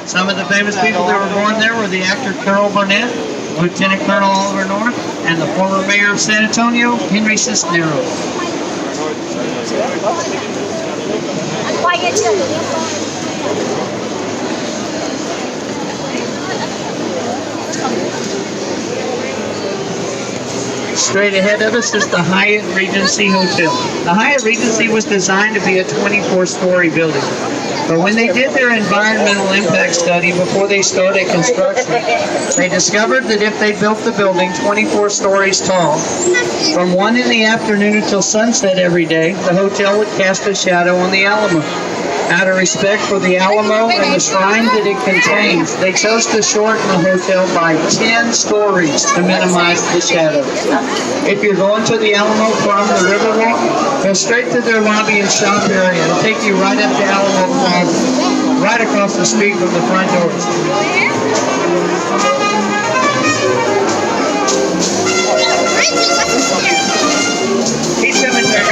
Some of the famous people that were born there were the actor Carol Burnett, Lieutenant Colonel Oliver North, and the former mayor of San Antonio, Henry Cisneros. Straight ahead of us is the Hyatt Regency Hotel. The Hyatt Regency was designed to be a 24-story building. But when they did their environmental impact study before they started construction, they discovered that if they built the building 24 stories tall, from 1 in the afternoon until sunset every day, the hotel would cast a shadow on the Alamo. Out of respect for the Alamo and the shrine that it contains, they chose to shorten the hotel by 10 stories to minimize the shadows. If you're going to the Alamo from the Riverwalk, go straight to their lobby and shop area. It'll take you right up to Alamo Plaza, right across the street from the front doors. Peace Cemetery.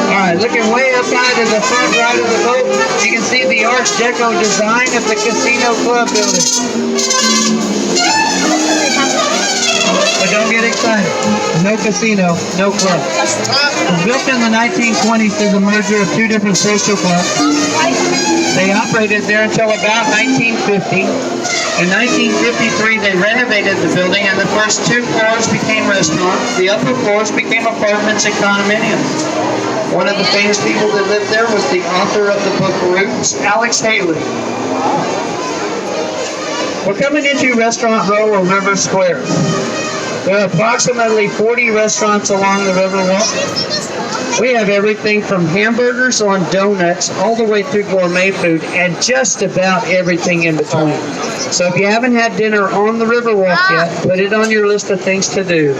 Alright, looking way outside of the front right of the boat, you can see the Art Deco design of the Casino Club building. But don't get excited. No casino, no club. It was built in the 1920s through the merger of two different social clubs. They operated there until about 1950. In 1953, they renovated the building, and the first 2 floors became restaurants. The upper floors became apartments and condominiums. One of the famous people that lived there was the author of the book Roots, Alex Haley. We're coming into Restaurant Row or River Square. There are approximately 40 restaurants along the Riverwalk. We have everything from hamburgers on donuts all the way through gourmet food and just about everything in between. So if you haven't had dinner on the Riverwalk yet, put it on your list of things to do.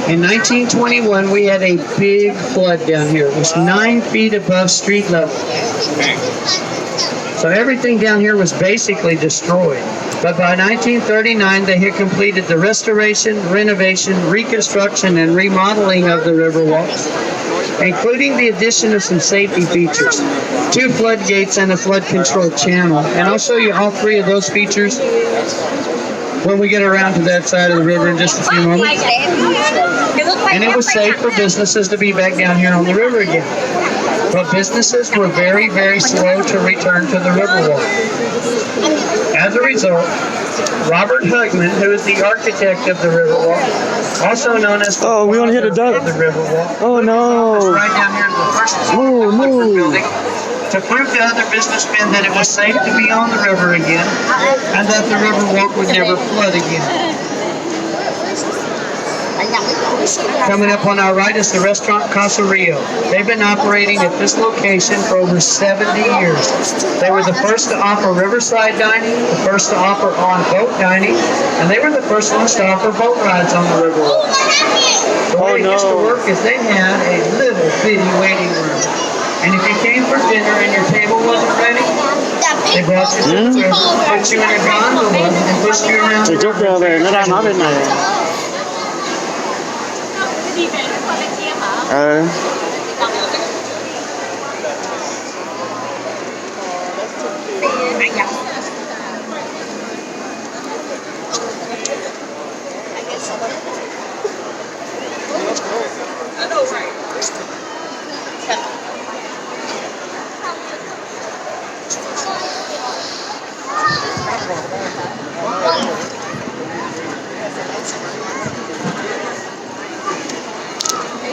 In 1921, we had a big flood down here. It was 9 feet above street level. So everything down here was basically destroyed. But by 1939, they had completed the restoration, renovation, reconstruction, and remodeling of the Riverwalk, including the addition of some safety features, 2 floodgates and a flood control channel. And I'll show you all 3 of those features when we get around to that side of the river in just a few moments. And it was safe for businesses to be back down here on the river again. But businesses were very, very slow to return to the Riverwalk. As a result, Robert Hugman, who is the architect of the Riverwalk, also known as the we want to hit a duck. Of the Riverwalk, Oh no! right down here to the first floor of the building, to prove to other businessmen that it was safe to be on the river again, and that the Riverwalk would never flood again. Coming up on our right is the restaurant Casa Rio. They've been operating at this location for over 70 years. They were the first to offer riverside dining, the first to offer on-boat dining, and they were the first ones to offer boat rides on the Riverwalk. The way it used to work is they had a little bitty waiting room. And if you came for dinner and your table wasn't ready, they brought you to the river, put you in a gondola, and pushed you around. Thì chút về nó đang nói bên này.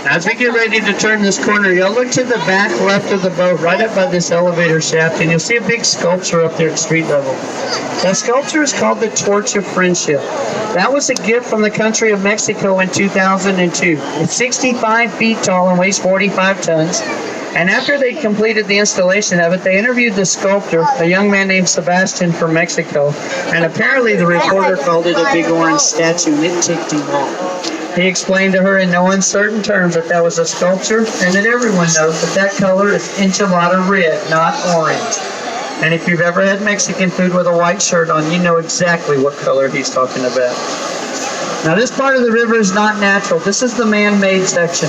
As we get ready to turn this corner, you'll look to the back left of the boat, right up by this elevator shaft, and you'll see a big sculpture up there at street level. That sculpture is called the Torch of Friendship. That was a gift from the country of Mexico in 2002. It's 65 feet tall and weighs 45 tons. And after they completed the installation of it, they interviewed the sculptor, a young man named Sebastian from Mexico. And apparently the reporter called it a big orange statue, and it ticked him off. He explained to her in no uncertain terms that that was a sculpture, and that everyone knows that that color is enchilada red, not orange. And if you've ever had Mexican food with a white shirt on, you know exactly what color he's talking about. Now this part of the river is not natural. This is the man-made section.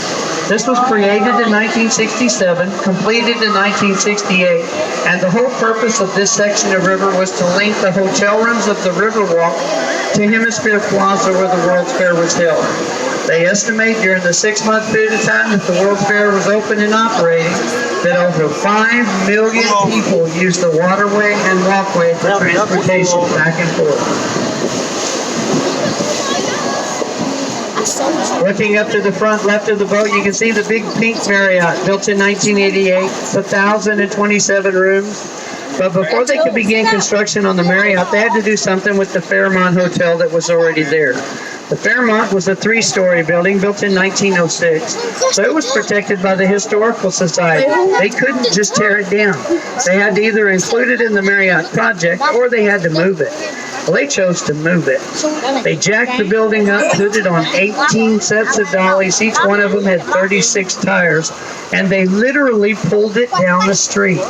This was created in 1967, completed in 1968, and the whole purpose of this section of river was to link the hotel rooms of the Riverwalk to Hemisphere Plaza where the World's Fair was held. They estimate during the 6-month period of time that the World's Fair was open and operating that over 5 million people used the waterway and walkway for transportation back and forth. Looking up to the front left of the boat, you can see the big pink Marriott, built in 1988. It's 1,027 rooms. But before they could begin construction on the Marriott, they had to do something with the Fairmont Hotel that was already there. The Fairmont was a 3-story building built in 1906, so it was protected by the Historical Society. They couldn't just tear it down. They had to either include it in the Marriott project or they had to move it. Well, they chose to move it. They jacked the building up, put it on 18 sets of dollies. Each one of them had 36 tires, and they literally pulled it down the street.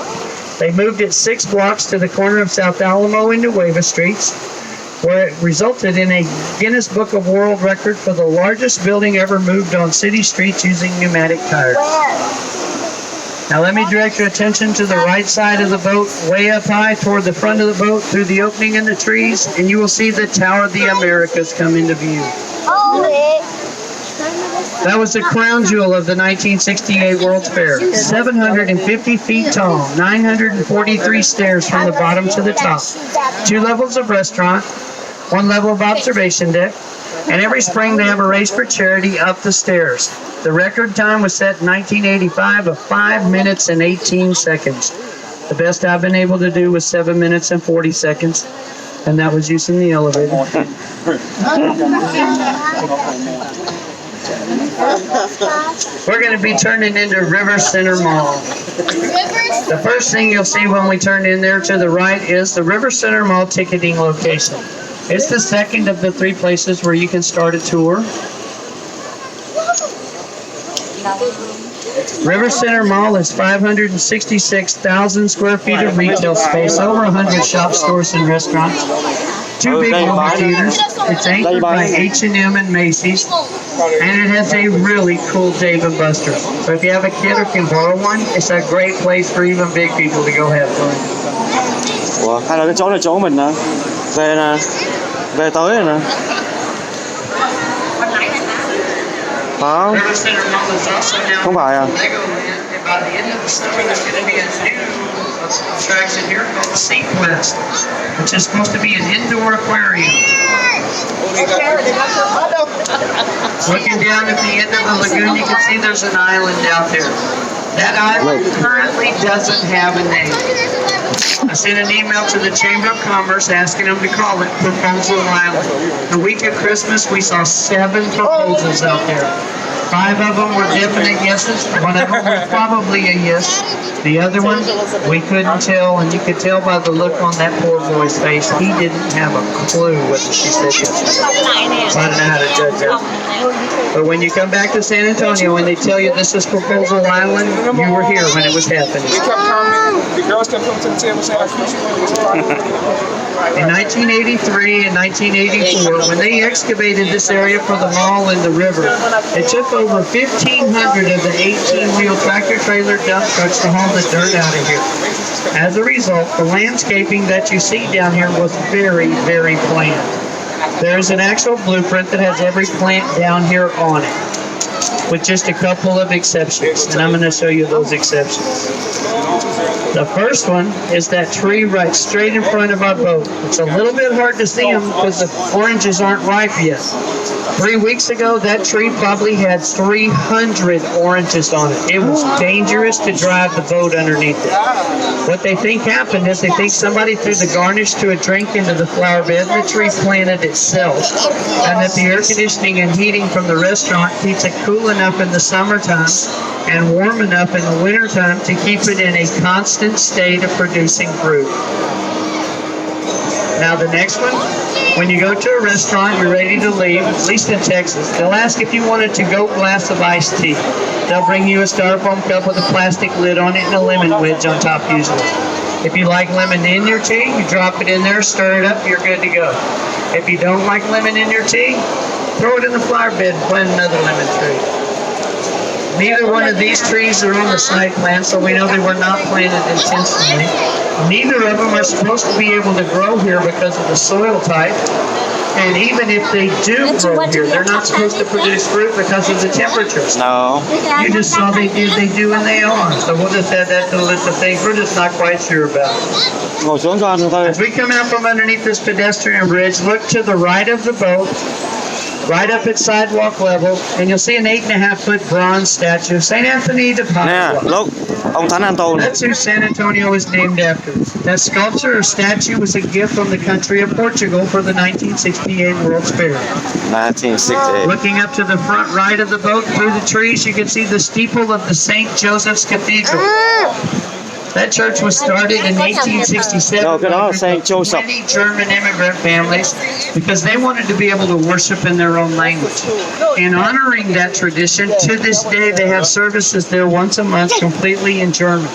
They moved it 6 blocks to the corner of South Alamo and Nueva Streets, where it resulted in a Guinness Book of World Record for the largest building ever moved on city streets using pneumatic tires. Now let me direct your attention to the right side of the boat, way up high toward the front of the boat through the opening in the trees, and you will see the Tower of the Americas come into view. That was the crown jewel of the 1968 World's Fair. 750 feet tall, 943 stairs from the bottom to the top, 2 levels of restaurant, 1 level of observation deck, and every spring they have a race for charity up the stairs. The record time was set in 1985 of 5 minutes and 18 seconds. The best I've been able to do was 7 minutes and 40 seconds, and that was using the elevator. We're going to be turning into River Center Mall. The first thing you'll see when we turn in there to the right is the River Center Mall ticketing location. It's the second of the 3 places where you can start a tour. River Center Mall is 566,000 square feet of retail space, over 100 shops, stores, and restaurants. 2 big movie theaters. It's anchored by H&M and Macy's, and it has a really cool Dave & Buster's. So if you have a kid or can borrow one, it's a great place for even big people to go have fun. Ủa, hay là cái chỗ này chỗ mình nè. Về nè. Về tới rồi nè. Hả? Không phải à? Attraction here called Sequest, which is supposed to be an indoor aquarium. Looking down at the end of the lagoon, you can see there's an island out there. That island currently doesn't have a name. I sent an email to the Chamber of Commerce asking them to call it Proposal Island. The week of Christmas, we saw 7 proposals out there. 5 of them were definite yeses. 1 of them was probably a yes. The other one, we couldn't tell, and you could tell by the look on that poor boy's face. He didn't have a clue whether she said yes. So I don't know how to judge that. But when you come back to San Antonio and they tell you this is Proposal Island, you were here when it was happening. They kept commenting. The girls kept coming to the table saying, I wish you would. In 1983 and 1984, when they excavated this area for the mall and the river, it took over 1,500 of the 18-wheel tractor-trailer dump trucks to haul the dirt out of here. As a result, the landscaping that you see down here was very, very planned. There's an actual blueprint that has every plant down here on it, with just a couple of exceptions, and I'm going to show you those exceptions. The first one is that tree right straight in front of our boat. It's a little bit hard to see them because the oranges aren't ripe yet. 3 weeks ago, that tree probably had 300 oranges on it. It was dangerous to drive the boat underneath it. What they think happened is they think somebody threw the garnish to a drink into the flower bed and the tree planted itself, and that the air conditioning and heating from the restaurant keeps it cool enough in the summertime and warm enough in the wintertime to keep it in a constant state of producing fruit. Now the next one, when you go to a restaurant, you're ready to leave, at least in Texas, they'll ask if you want a to-go glass of iced tea. They'll bring you a styrofoam cup with a plastic lid on it and a lemon wedge on top usually. If you like lemon in your tea, you drop it in there, stir it up, you're good to go. If you don't like lemon in your tea, throw it in the flower bed and plant another lemon tree. Neither one of these trees are on the site plan, so we know they were not planted intentionally. Neither of them are supposed to be able to grow here because of the soil type. And even if they do grow here, they're not supposed to produce fruit because of the temperatures. No. You just saw they do, and they are. So we'll just add that to the list of things we're just not quite sure about. Ngồi xuống cho ăn thôi. As we come out from underneath this pedestrian bridge, look to the right of the boat, right up at sidewalk level, and you'll see an 8.5-foot bronze statue of St. Anthony de Nè, Padua. lúc ông Thánh Anton. That's who San Antonio is named after. That sculpture or statue was a gift from the country of Portugal for the 1968 World's Fair. 1968. Looking up to the front right of the boat through the trees, you can see the steeple of the St. Joseph's Cathedral. That church was started in 1867 No, cái đó là by Saint Joseph. 20 German immigrant families because they wanted to be able to worship in their own language. In honoring that tradition, to this day they have services there once a month completely in German.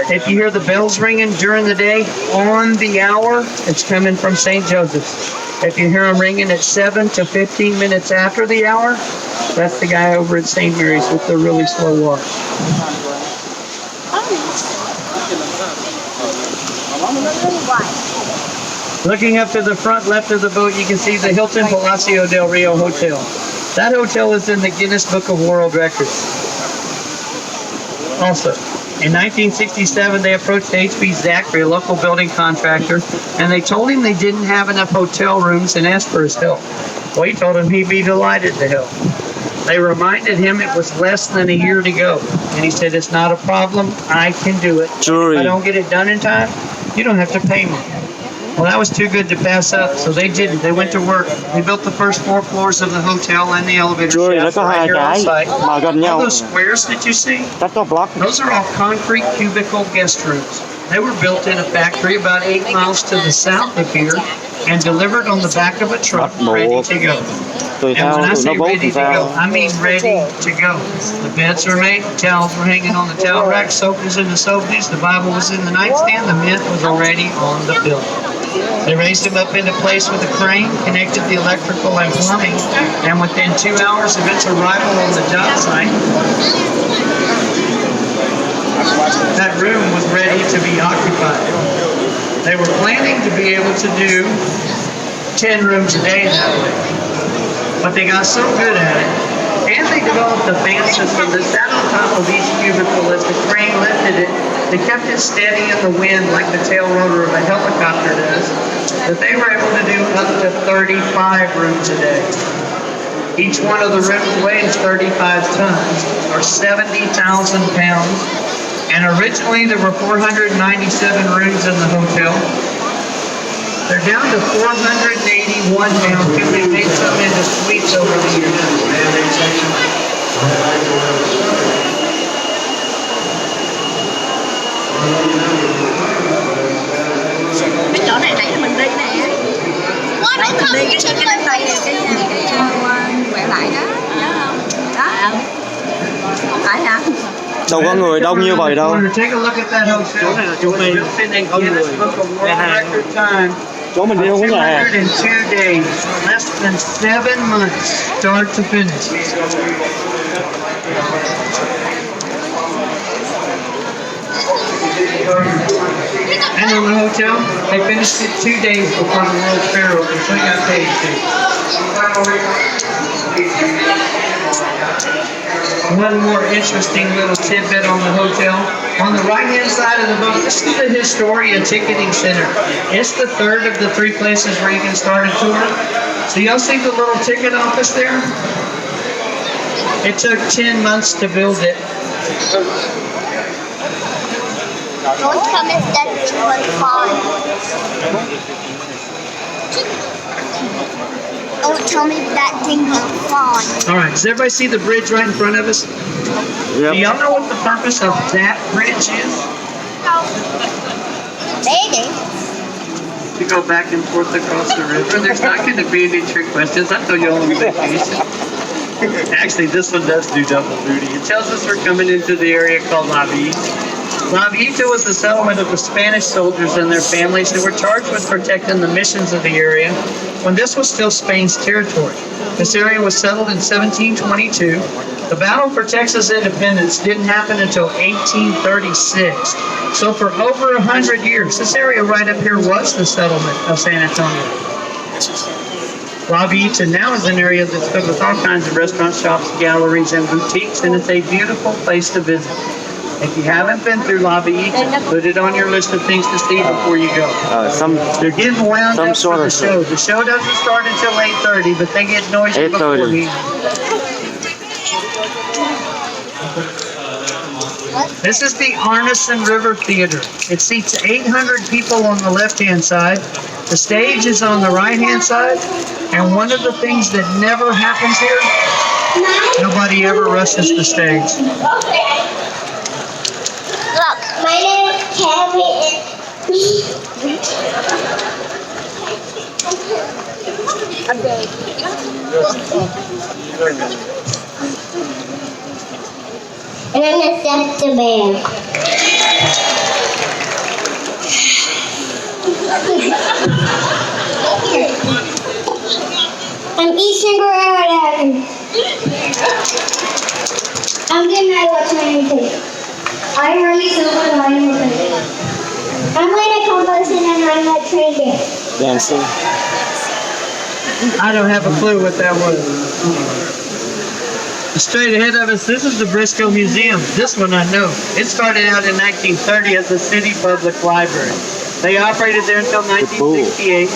If you hear the bells ringing during the day on the hour, it's coming from St. Joseph's. If you hear them ringing at 7 to 15 minutes after the hour, that's the guy over at St. Mary's with the really slow walk. Looking up to the front left of the boat, you can see the Hilton Palacio del Rio Hotel. That hotel is in the Guinness Book of World Records. Also, in 1967, they approached H.B. Zachary, a local building contractor, and they told him they didn't have enough hotel rooms and asked for his help. Well, he told them he'd be delighted to help. They reminded him it was less than a year to go, and he said, "It's not a problem, I can do it. Jury. If I don't get it done in time, you don't have to pay me." Well, that was too good to pass up, so they didn't. They went to work. They built the first 4 floors of the hotel and the elevator Jury nó shaft có right hai here on cái site. mà gần All nhau. those squares that you see, Cách có block. those are all concrete cubicle guest rooms. They were built in a factory about 8 miles to the south of here and delivered on the back of a truck, ready to go. Tùy And theo when I tụi say nó bố ready thì to go, sao. I mean ready to go. The beds are made, towels were hanging on the towel rack, soap was in the soap dish, the Bible was in the nightstand, the mint was already on the building. They raised him up into place with a crane, connected the electrical and plumbing, and within 2 hours of its arrival on the job site, that room was ready to be occupied. They were planning to be able to do 10 rooms a day that way. But they got so good at it, and they developed a fan system that sat on top of each cubicle as the crane lifted it. They kept it steady in the wind like the tail rotor of a helicopter does, that they were able to do up to 35 rooms a day. Each one of the rooms weighs 35 tons, or 70,000 pounds. And originally there were 497 rooms in the hotel. They're down to 481 now because they made some into suites over the years. Cái chỗ này nãy mình đi nè. Nãy mình đi cái đây này cái quẹo lại đó, nhớ không? Đó. Không phải hả? Đâu có người đông như vậy đâu. Take a look at that hotel. Chỗ này là chỗ mình không người. Chỗ mình đi không có nhà hàng. 202 days, less than 7 months, start to finish. And on the hotel, they finished it 2 days before the World's Fair opened, so they got paid too. One more interesting little tidbit on the hotel. On the right-hand side of the boat, this is the Historia Ticketing Center. It's the third of the 3 places where you can start a tour. So y'all see the little ticket office there? It took 10 months to build it. Don't tell me that was fine. Don't tell me that thing was fine. All right, does everybody see the bridge right in front of us? Do Yep. y'all know what the purpose of that bridge is? Maybe. To go back and forth across the river. There's not going to be any trick questions. I told you all on vacation. Actually, this one does do double duty. It tells us we're coming into the area called La Vie. La Villita was the settlement of the Spanish soldiers and their families who were charged with protecting the missions of the area when this was still Spain's territory. This area was settled in 1722. The battle for Texas independence didn't happen until 1836. So for over 100 years, this area right up here was the settlement of San Antonio. La Villita now is an area that's filled with all kinds of restaurants, shops, galleries, and boutiques, and it's a beautiful place to visit. If you haven't been through La Villita, put it on your list of things to see before you go. Some They're getting wound Some up sort for the of show. The show doesn't start until 8:30, but they get noisy 8:30. beforehand. This is the Arneson River Theater. It seats 800 people on the left-hand side. The stage is on the right-hand side. And one of the things that never happens here, nobody ever rushes the stage. Look, my name is Tammy and I'm a Scepter Bear. I'm Eastern Guerrero. I'm getting mad what's my name too. I'm really super annoying with it. I'm Lena Composin and I'm a train bear. dancing. I don't have a clue what that was. Straight ahead of us, this is the Briscoe Museum. This one I know. It started out in 1930 as the City Public Library. They operated there until 1968.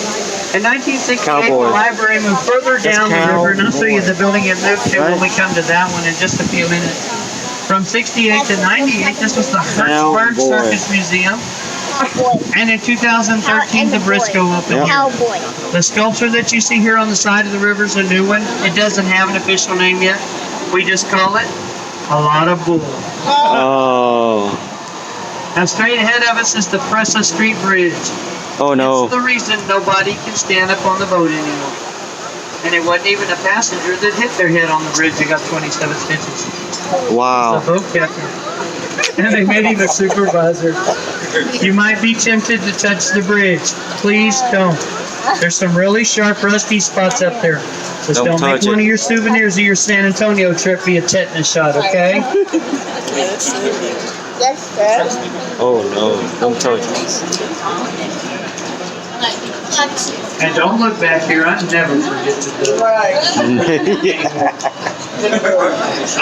In 1968, Cowboy. the library moved further down the river, and I'll show you the building it moved to when we come to that one in just a few minutes. From 68 to 98, this was the Hertzberg Cowboy. Circus Museum. Cowboy. And in 2013, the Briscoe opened here. Cowboy. The sculpture that you see here on the side of the river is a new one. It doesn't have an official name yet. We just call it a lot of bull. Oh. Now straight ahead of us is the Presa Street Bridge. Oh no. It's the reason nobody can stand up on the boat anymore. And it wasn't even a passenger that hit their head on the bridge that got 27 stitches. Wow. The boat captain. And they made him a supervisor. You might be tempted to touch the bridge. Please don't. There's some really sharp, rusty spots up there. Just Don't don't make touch one it. of your souvenirs of your San Antonio trip be a tetanus shot, okay? Yes, sir. Oh no. Don't touch it. And don't look back here. I never forget to do it. Yeah.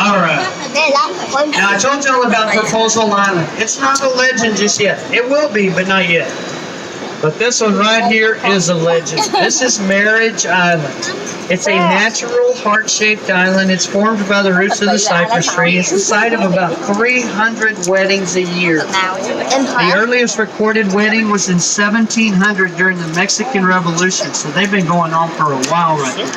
All right. Now, I told y'all about Proposal Island. It's not a legend just yet. It will be, but not yet. But this one right here is a legend. This is Marriage Island. It's a natural heart-shaped island. It's formed by the roots of the cypress tree. It's the site of about 300 weddings a year. The earliest recorded wedding was in 1700 during the Mexican Revolution, so they've been going on for a while right here.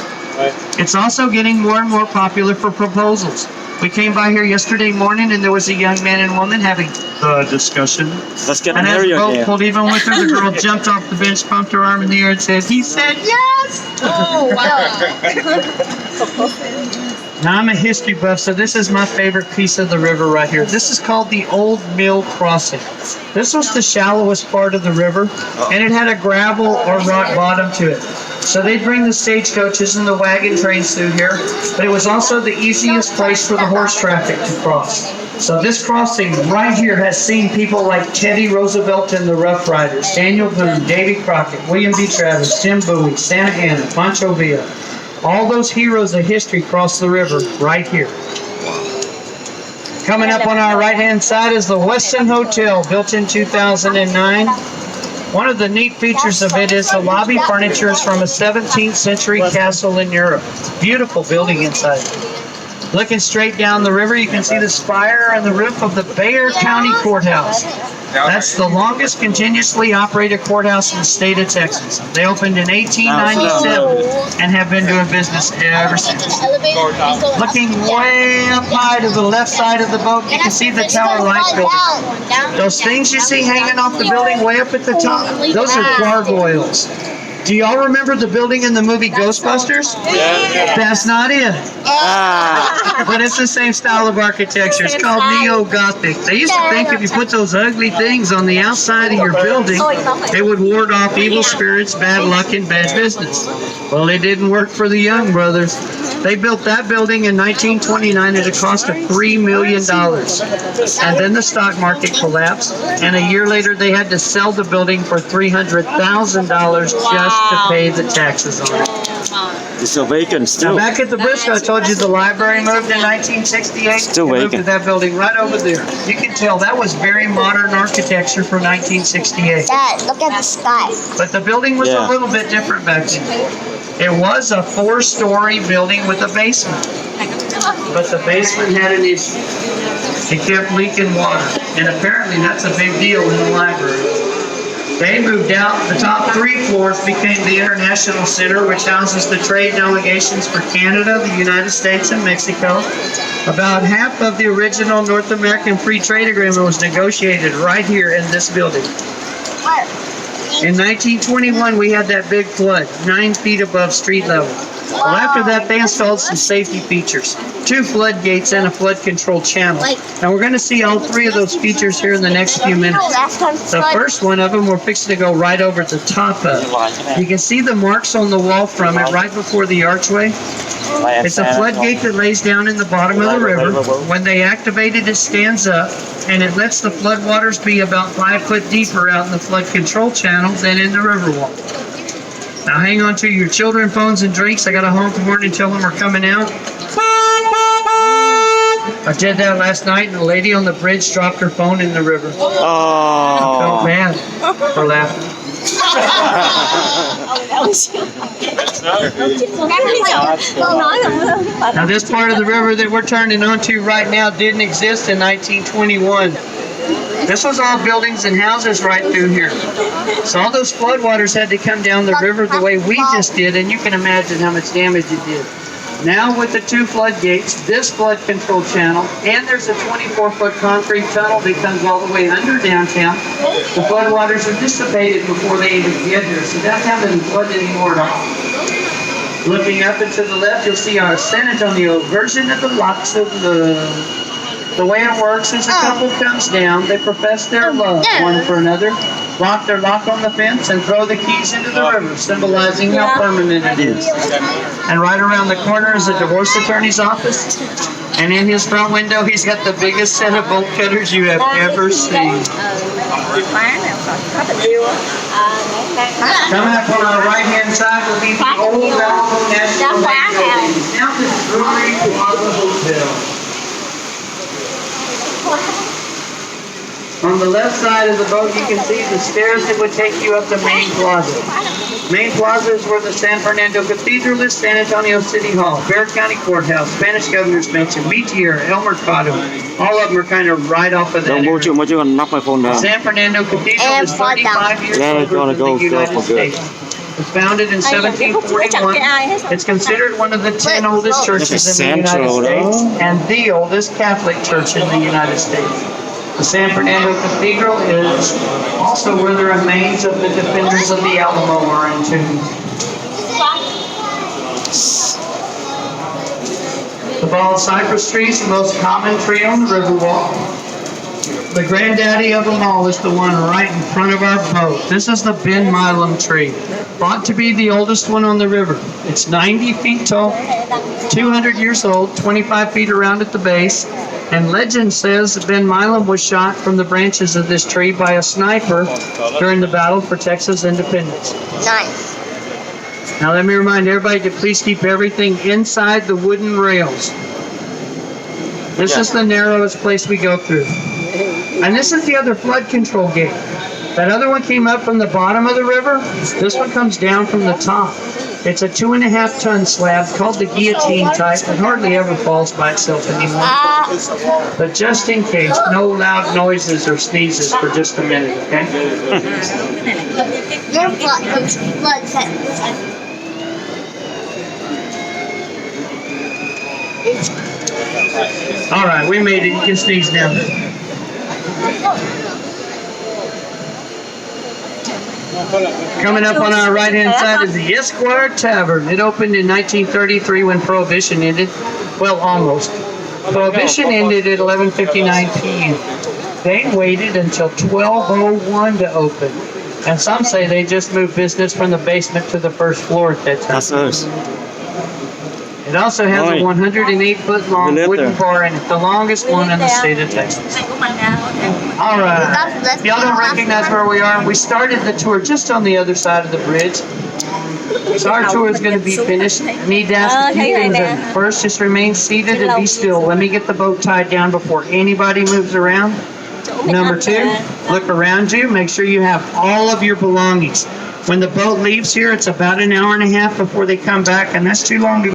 It's also getting more and more popular for proposals. We came by here yesterday morning and there was a young man and woman having a discussion. Let's get And as married the boat again. pulled even with her, the girl jumped off the bench, pumped her arm in the air and said, "He said yes!" Oh, wow. Now, I'm a history buff, so this is my favorite piece of the river right here. This is called the Old Mill Crossing. This was the shallowest part of the river, and it had a gravel or rock bottom to it. So they'd bring the stagecoaches and the wagon trains through here, but it was also the easiest place for the horse traffic to cross. So this crossing right here has seen people like Teddy Roosevelt and the Rough Riders, Daniel Boone, Davy Crockett, William B. Travis, Tim Bowie, Santa Anna, Pancho Villa. All those heroes of history cross the river right here. Coming up on our right-hand side is the Weston Hotel, built in 2009. One of the neat features of it is the lobby furniture is from a 17th century castle in Europe. Beautiful building inside. Looking straight down the river, you can see the spire and the roof of the Bexar County Courthouse. That's the longest continuously operated courthouse in the state of Texas. They opened in 1897 and have been doing business ever since. Looking way up high to the left side of the boat, you can see the Tower Light building. Those things you see hanging off the building way up at the top, those are gargoyles. Do y'all remember the building in the movie Ghostbusters? Yeah. That's not it. Ah. But it's the same style of architecture. It's called neo-Gothic. They used to think if you put those ugly things on the outside of your building, it would ward off evil spirits, bad luck, and bad business. Well, it didn't work for the Young brothers. They built that building in 1929 at a cost of $3 million. And then the stock market collapsed, and a year later they had to sell the building for $300,000 just to pay the taxes on it. It's still vacant Now still. back at the Briscoe, I told you the library moved in 1968. Still They moved to vacant. that building right over there. You can tell that was very modern architecture for 1968. Dad, look at the sky. But the building was Yeah. a little bit different back then. It was a 4-story building with a basement. But the basement had an issue. It kept leaking water. And apparently that's a big deal in the library. They moved out. The top 3 floors became the International Center, which houses the trade delegations for Canada, the United States, and Mexico. About half of the original North American Free Trade Agreement was negotiated right here in this building. In 1921, we had that big flood, 9 feet above street level. Well, after that, they installed some safety features, 2 floodgates and a flood control channel. And we're going to see all 3 of those features here in the next few minutes. The first one of them, we're fixing to go right over the top of. You can see the marks on the wall from it right before the archway. It's a floodgate that lays down in the bottom of the river. When they activate it, it stands up, and it lets the floodwaters be about 5 foot deeper out in the flood control channel than in the river wall. Now hang on to your children, phones, and drinks. I got a honk horn and tell them we're coming out. I did that last night, and a lady on the bridge dropped her phone in the river. I felt Oh. bad for laughing. Now this part of the river that we're turning onto right now didn't exist in 1921. This was all buildings and houses right through here. So all those floodwaters had to come down the river the way we just did, and you can imagine how much damage it did. Now with the 2 floodgates, this flood control channel, and there's a 24-foot concrete tunnel that comes all the way under downtown, the floodwaters are dissipated before they even get here. So downtown doesn't flood anymore at all. Looking up and to the left, you'll see our San Antonio version of the locks of love. The way it works is a couple comes down, they profess their love one for another, lock their lock on the fence, and throw the keys into the river, symbolizing how permanent it is. And right around the corner is a divorce attorney's office, and in his front window, he's got the biggest set of bolt cutters you have ever seen. Coming up on our right-hand side will be the old Alamo National Bank building. Now this Brewery Plaza Hotel. On the left side of the boat, you can see the stairs that would take you up the main plaza. Main plaza is where the San Fernando Cathedral is, San Antonio City Hall, Bexar County Courthouse, Spanish Governor's Mansion, Meteor, El Mercado. All of them are kind of right off of that Don't area. mua chưa knock my phone down. San Fernando Cathedral is 35 years Yeah, older gonna than go the United for good. States. It was founded in 1741. It's considered one of the 10 oldest churches in the United Central, States though. and the oldest Catholic church in the United States. The San Fernando Cathedral is also where the remains of the defenders of the Alamo are entombed. The bald cypress tree is the most common tree on the river wall. The granddaddy of them all is the one right in front of our boat. This is the Ben Milam tree, thought to be the oldest one on the river. It's 90 feet tall, 200 years old, 25 feet around at the base, and legend says that Ben Milam was shot from the branches of this tree by a sniper during the battle for Texas independence. Nice. Now let me remind everybody to please keep everything inside the wooden rails. This is the narrowest place we go through. And this is the other flood control gate. That other one came up from the bottom of the river. This one comes down from the top. It's a 2.5-ton slab called the guillotine type. It hardly ever falls by itself anymore. But just in case, no loud noises or sneezes for just a minute, okay? Your blood set. All right, we made it. You can sneeze now. Coming up on our right-hand side is the Esquire Tavern. It opened in 1933 when Prohibition ended. Well, almost. Prohibition ended at 11:59 p.m. They waited until 12:01 to open. And some say they just moved business from the basement to the first floor at that time. That's us. It also has a Right. 108-foot long They live wooden there. bar in it, the longest one in the state of Texas. Này của mình nè. All right. If y'all don't recognize where we are, we started the tour just on the other side of the bridge. So our tour is going to be finished. I need to ask a few things. First, just remain seated and be still. Let me get the boat tied down before anybody moves around. Number two, look around you. Make sure you have all of your belongings. When the boat leaves here, it's about an hour and a half before they come back, and that's too long to